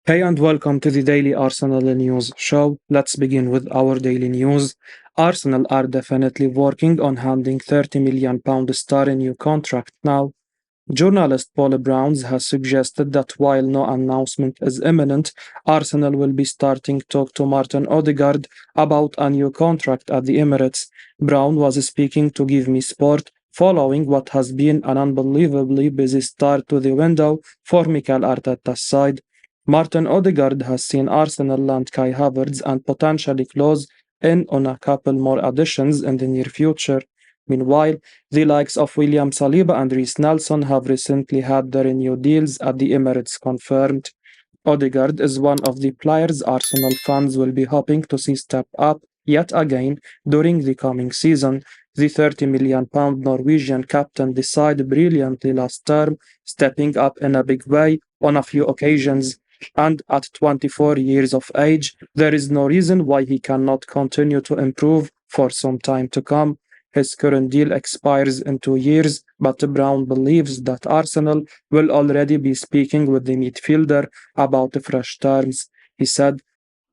Hey and welcome to the Daily Arsenal News Show. Let's begin with our daily news. Arsenal are definitely working on handing £30 million star a new contract now. Journalist Paul Browns has suggested that while no announcement is imminent, Arsenal will be starting talk to Martin Odegaard about a new contract at the Emirates. Brown was speaking to GiveMeSport following what has been an unbelievably busy start to the window for Mikel Arteta's side. Martin Odegaard has seen Arsenal land Kai Havertz and potentially close in on a couple more additions in the near future. Meanwhile, the likes of William Saliba and Reece Nelson have recently had their new deals at the Emirates confirmed. Odegaard is one of the players Arsenal fans will be hoping to see step up yet again during the coming season. The £30 million Norwegian captain decided brilliantly last term, stepping up in a big way on a few occasions. And at 24 years of age, there is no reason why he cannot continue to improve for some time to come. His current deal expires in 2 years, but Brown believes that Arsenal will already be speaking with the midfielder about fresh terms. He said,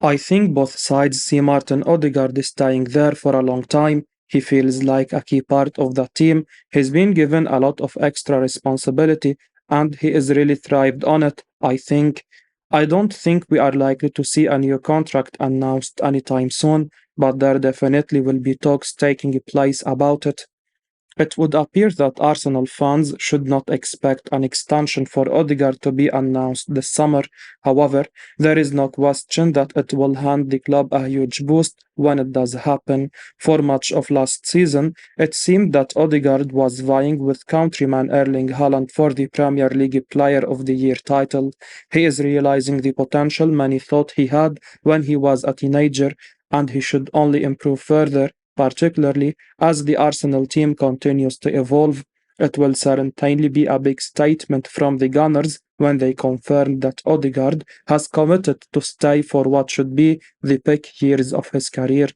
I think both sides see Martin Odegaard staying there for a long time. He feels like a key part of the team. He's been given a lot of extra responsibility and he is really thrived on it, I think. I don't think we are likely to see a new contract announced anytime soon, but there definitely will be talks taking place about it. It would appear that Arsenal fans should not expect an extension for Odegaard to be announced this summer. However, there is no question that it will hand the club a huge boost when it does happen. For much of last season, it seemed that Odegaard was vying with countryman Erling Haaland for the Premier League Player of the Year title. He is realizing the potential many thought he had when he was a teenager, and he should only improve further, particularly as the Arsenal team continues to evolve. It will certainly be a big statement from the Gunners when they confirm that Odegaard has committed to stay for what should be the peak years of his career.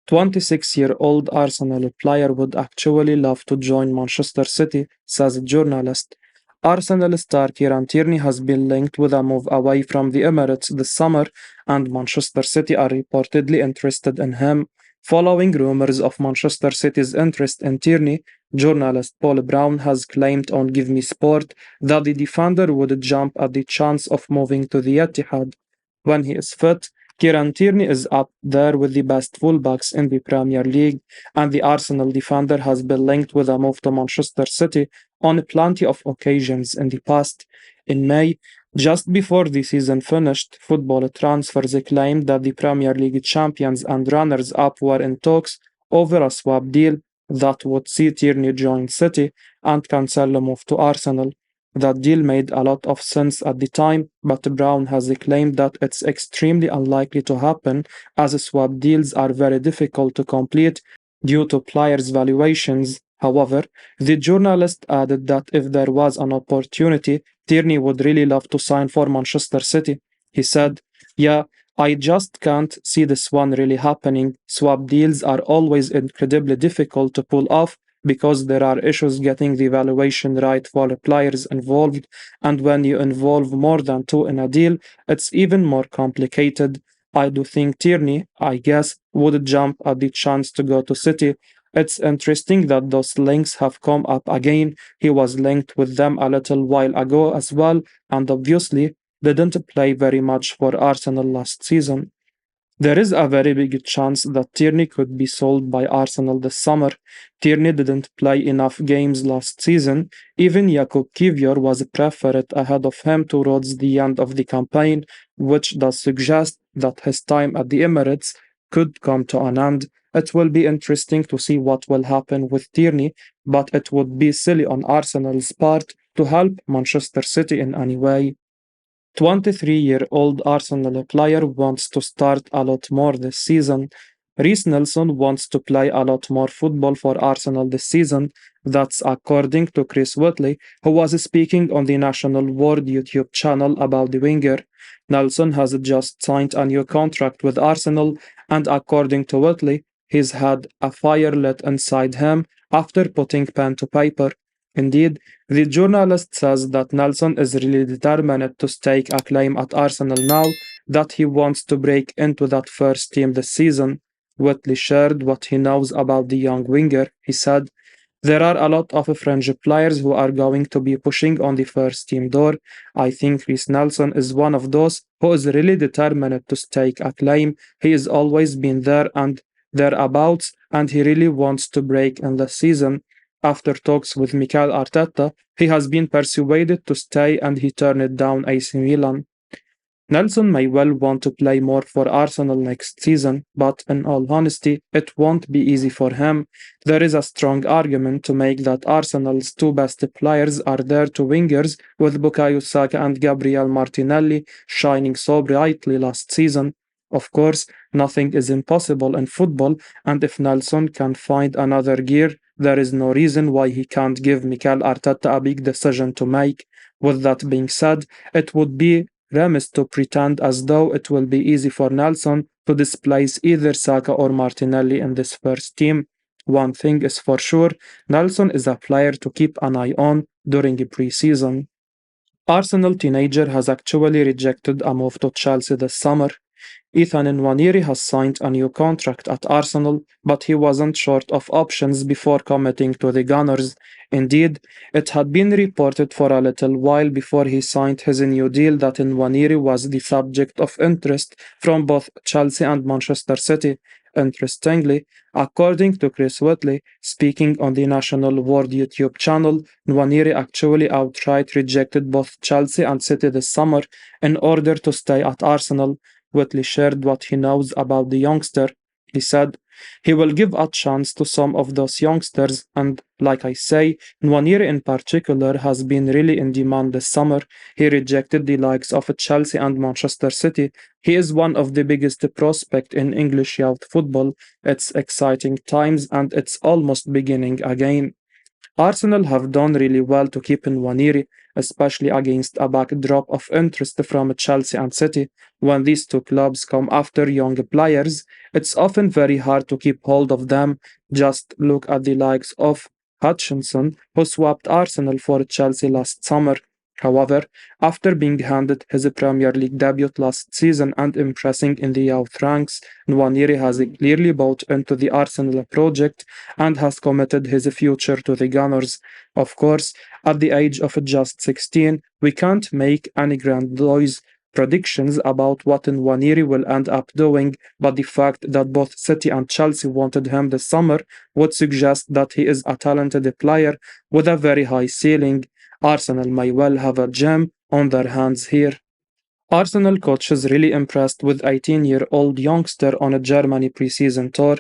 26-year-old Arsenal player would actually love to join Manchester City, says a journalist. Arsenal star Kieran Tierney has been linked with a move away from the Emirates this summer, and Manchester City are reportedly interested in him. Following rumours of Manchester City's interest in Tierney, journalist Paul Brown has claimed on GiveMeSport that the defender would jump at the chance of moving to the Etihad. When he is fit, Kieran Tierney is up there with the best fullbacks in the Premier League, and the Arsenal defender has been linked with a move to Manchester City on plenty of occasions in the past. In May, just before the season finished, Football Transfers claimed that the Premier League champions and runners-up were in talks over a swap deal that would see Tierney join City and Cancelo move to Arsenal. That deal made a lot of sense at the time, but Brown has claimed that it's extremely unlikely to happen as swap deals are very difficult to complete due to players' valuations. However, the journalist added that if there was an opportunity, Tierney would really love to sign for Manchester City. He said, Yeah, I just can't see this one really happening. Swap deals are always incredibly difficult to pull off because there are issues getting the valuation right for the players involved, and when you involve more than two in a deal, it's even more complicated. I do think Tierney, I guess, would jump at the chance to go to City. It's interesting that those links have come up again. He was linked with them a little while ago as well, and obviously didn't play very much for Arsenal last season. There is a very big chance that Tierney could be sold by Arsenal this summer. Tierney didn't play enough games last season. Even Jakub Kivior was preferred ahead of him towards the end of the campaign, which does suggest that his time at the Emirates could come to an end. It will be interesting to see what will happen with Tierney, but it would be silly on Arsenal's part to help Manchester City in any way. 23-year-old Arsenal player wants to start a lot more this season. Reece Nelson wants to play a lot more football for Arsenal this season. That's according to Chris Whitley, who was speaking on the National World YouTube channel about the winger. Nelson has just signed a new contract with Arsenal, and according to Whitley, he's had a fire lit inside him after putting pen to paper. Indeed, the journalist says that Nelson is really determined to stake a claim at Arsenal now that he wants to break into that first team this season. Whitley shared what he knows about the young winger. He said, there are a lot of fringe players who are going to be pushing on the first team door. I think Reece Nelson is one of those who is really determined to stake a claim. He has always been there and thereabouts, and he really wants to break in the season. After talks with Mikel Arteta, he has been persuaded to stay and he turned down AC Milan. Nelson may well want to play more for Arsenal next season, but in all honesty, it won't be easy for him. There is a strong argument to make that Arsenal's two best players are their two wingers, with Bukayo Saka and Gabriel Martinelli shining so brightly last season. Of course, nothing is impossible in football, and if Nelson can find another gear, there is no reason why he can't give Mikel Arteta a big decision to make. With that being said, it would be remiss to pretend as though it will be easy for Nelson to displace either Saka or Martinelli in this first team. One thing is for sure, Nelson is a player to keep an eye on during the pre-season. Arsenal teenager has actually rejected a move to Chelsea this summer. Ethan Nwaneri has signed a new contract at Arsenal, but he wasn't short of options before committing to the Gunners. Indeed, it had been reported for a little while before he signed his new deal that Nwaneri was the subject of interest from both Chelsea and Manchester City. Interestingly, according to Chris Whitley, speaking on the National World YouTube channel, Nwaneri actually outright rejected both Chelsea and City this summer in order to stay at Arsenal. Whitley shared what he knows about the youngster. He said, he will give a chance to some of those youngsters, and like I say, Nwaneri in particular has been really in demand this summer. He rejected the likes of Chelsea and Manchester City. He is one of the biggest prospects in English youth football. It's exciting times and it's almost beginning again. Arsenal have done really well to keep Nwaneri, especially against a backdrop of interest from Chelsea and City. When these two clubs come after young players, it's often very hard to keep hold of them. Just look at the likes of Hutchinson, who swapped Arsenal for Chelsea last summer. However, after being handed his Premier League debut last season and impressing in the youth ranks, Nwaneri has clearly bought into the Arsenal project and has committed his future to the Gunners. Of course, at the age of just 16, we can't make any grandiose predictions about what Nwaneri will end up doing, but the fact that both City and Chelsea wanted him this summer would suggest that he is a talented player with a very high ceiling. Arsenal may well have a gem on their hands here. Arsenal coaches really impressed with 18-year-old youngster on a Germany preseason tour.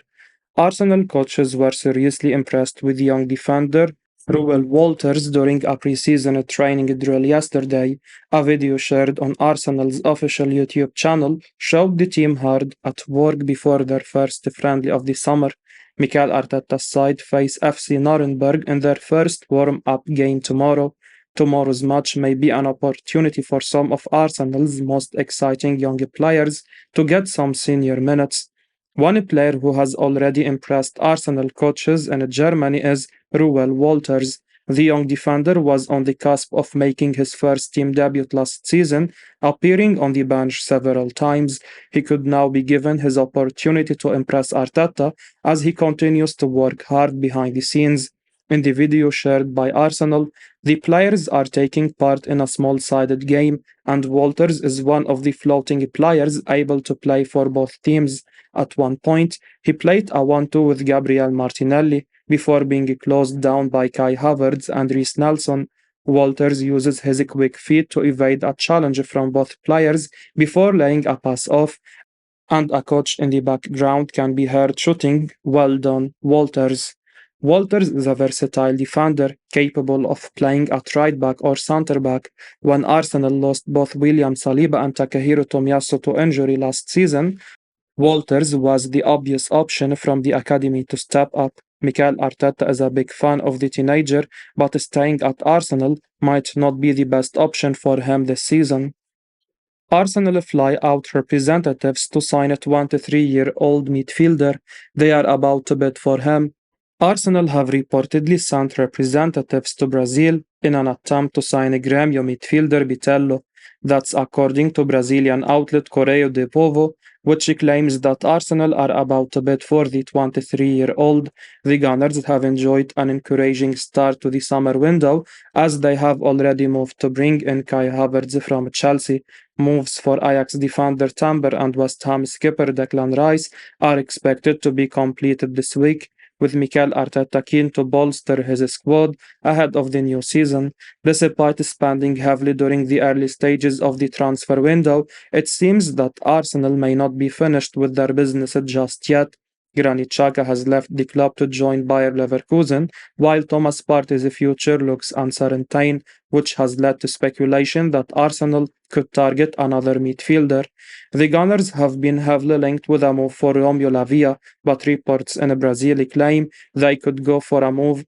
Arsenal coaches were seriously impressed with young defender Ruel Walters during a preseason training drill yesterday. A video shared on Arsenal's official YouTube channel showed the team hard at work before their first friendly of the summer. Mikel Arteta's side face FC Nuremberg in their first warm-up game tomorrow. Tomorrow's match may be an opportunity for some of Arsenal's most exciting young players to get some senior minutes. One player who has already impressed Arsenal coaches in Germany is Ruel Walters. The young defender was on the cusp of making his first team debut last season, appearing on the bench several times. He could now be given his opportunity to impress Arteta as he continues to work hard behind the scenes. In the video shared by Arsenal, the players are taking part in a small-sided game, and Walters is one of the floating players able to play for both teams. At one point, he played a 1-2 with Gabriel Martinelli before being closed down by Kai Havertz and Reece Nelson. Walters uses his quick feet to evade a challenge from both players before laying a pass off, and a coach in the background can be heard shouting, "Well done, Walters." Walters is a versatile defender capable of playing at right back or centre back. When Arsenal lost both William Saliba and Takahiro Tomiyasu to injury last season, Walters was the obvious option from the academy to step up. Mikel Arteta is a big fan of the teenager, but staying at Arsenal might not be the best option for him this season. Arsenal fly out representatives to sign a 23-year-old midfielder. They are about to bid for him. Arsenal have reportedly sent representatives to Brazil in an attempt to sign a Grêmio midfielder Vitello. That's according to Brazilian outlet Correio de Povo, which claims that Arsenal are about to bid for the 23-year-old. The Gunners have enjoyed an encouraging start to the summer window, as they have already moved to bring in Kai Havertz from Chelsea. Moves for Ajax defender Tamber and West Ham skipper Declan Rice are expected to be completed this week, with Mikel Arteta keen to bolster his squad ahead of the new season. Despite spending heavily during the early stages of the transfer window, it seems that Arsenal may not be finished with their business just yet. Granit Xhaka has left the club to join Bayer Leverkusen, while Thomas Partey's future looks uncertain, which has led to speculation that Arsenal could target another midfielder. The Gunners have been heavily linked with a move for Romeo Lavia, but reports in Brazil claim they could go for a move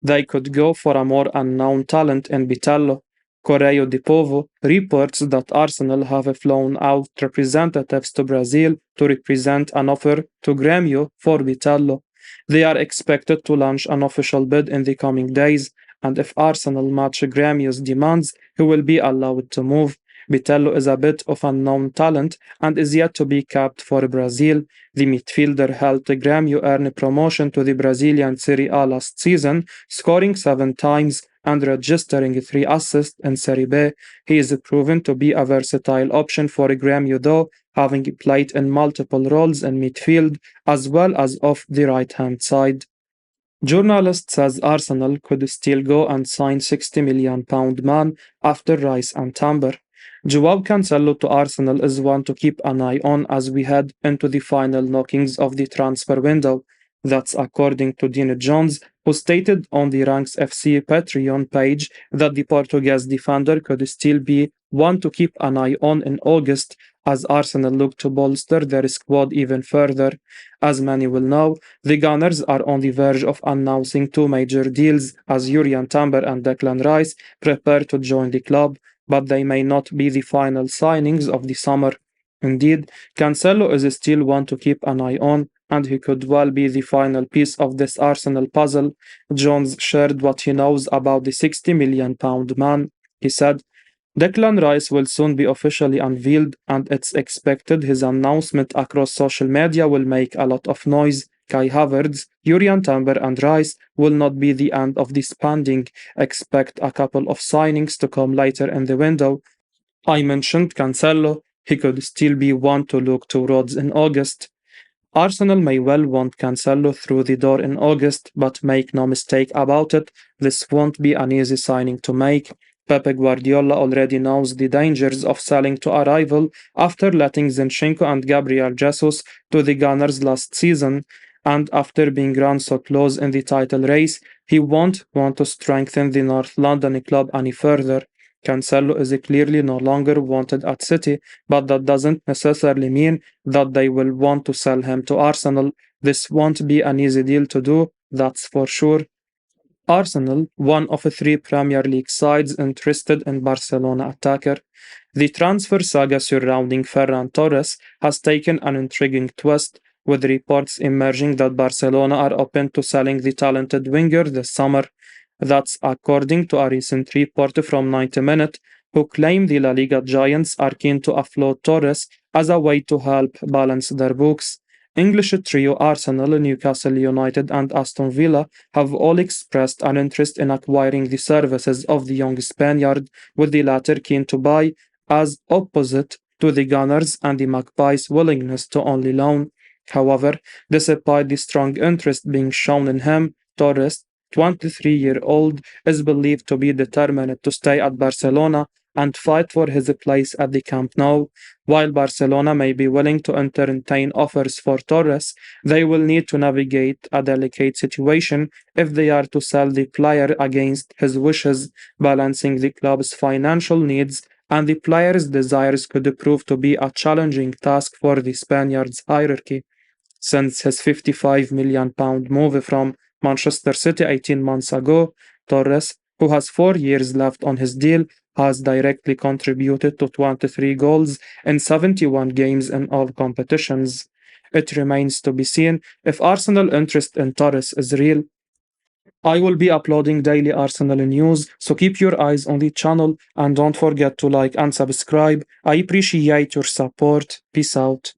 they could go for a more unknown talent in Vitello. Correio de Povo reports that Arsenal have flown out representatives to Brazil to represent an offer to Grêmio for Vitello. They are expected to launch an official bid in the coming days, and if Arsenal match Grêmio's demands, he will be allowed to move. Vitello is a bit of unknown talent and is yet to be capped for Brazil. The midfielder helped Grêmio earn promotion to the Brazilian Serie A last season, scoring 7 times and registering 3 assists in Serie B. He is proven to be a versatile option for Grêmio though, having played in multiple roles in midfield as well as off the right-hand side. Journalist says Arsenal could still go and sign £60 million man after Rice and Tamber. Joao Cancelo to Arsenal is one to keep an eye on as we head into the final knockings of the transfer window. That's according to Dean Jones, who stated on the Ranks FC Patreon page that the Portuguese defender could still be one to keep an eye on in August as Arsenal look to bolster their squad even further. As many will know, the Gunners are on the verge of announcing 2 major deals as Arien Tamber and Declan Rice prepare to join the club, but they may not be the final signings of the summer. Indeed, Cancelo is still one to keep an eye on, and he could well be the final piece of this Arsenal puzzle. Jones shared what he knows about the £60 million man. He said, Declan Rice will soon be officially unveiled, and it's expected his announcement across social media will make a lot of noise. Kai Havertz, Arien Tamber, and Rice will not be the end of the spending. Expect a couple of signings to come later in the window. I mentioned Cancelo. He could still be one to look towards in August. Arsenal may well want Cancelo through the door in August, but make no mistake about it, this won't be an easy signing to make. Pep Guardiola already knows the dangers of selling to a rival after letting Zinchenko and Gabriel Jesus to the Gunners last season, and after being run so close in the title race, he won't want to strengthen the North London club any further. Cancelo is clearly no longer wanted at City, but that doesn't necessarily mean that they will want to sell him to Arsenal. This won't be an easy deal to do, that's for sure. Arsenal, one of 3 Premier League sides interested in Barcelona attacker. The transfer saga surrounding Ferran Torres has taken an intriguing twist, with reports emerging that Barcelona are open to selling the talented winger this summer. That's according to a recent report from 90 Minute, who claim the La Liga giants are keen to offload Torres as a way to help balance their books. English trio Arsenal, Newcastle United, and Aston Villa have all expressed an interest in acquiring the services of the young Spaniard, with the latter keen to buy, as opposite to the Gunners and the Magpies' willingness to only loan. However, despite the strong interest being shown in him, Torres, 23-year-old, is believed to be determined to stay at Barcelona and fight for his place at the Camp Nou. While Barcelona may be willing to entertain offers for Torres, they will need to navigate a delicate situation if they are to sell the player against his wishes, balancing the club's financial needs and the player's desires could prove to be a challenging task for the Spaniards' hierarchy. Since his £55 million move from Manchester City 18 months ago, Torres, who has 4 years left on his deal, has directly contributed to 23 goals in 71 games in all competitions. It remains to be seen if Arsenal interest in Torres is real. I will be uploading daily Arsenal news, so keep your eyes on the channel and don't forget to like and subscribe. I appreciate your support. Peace out.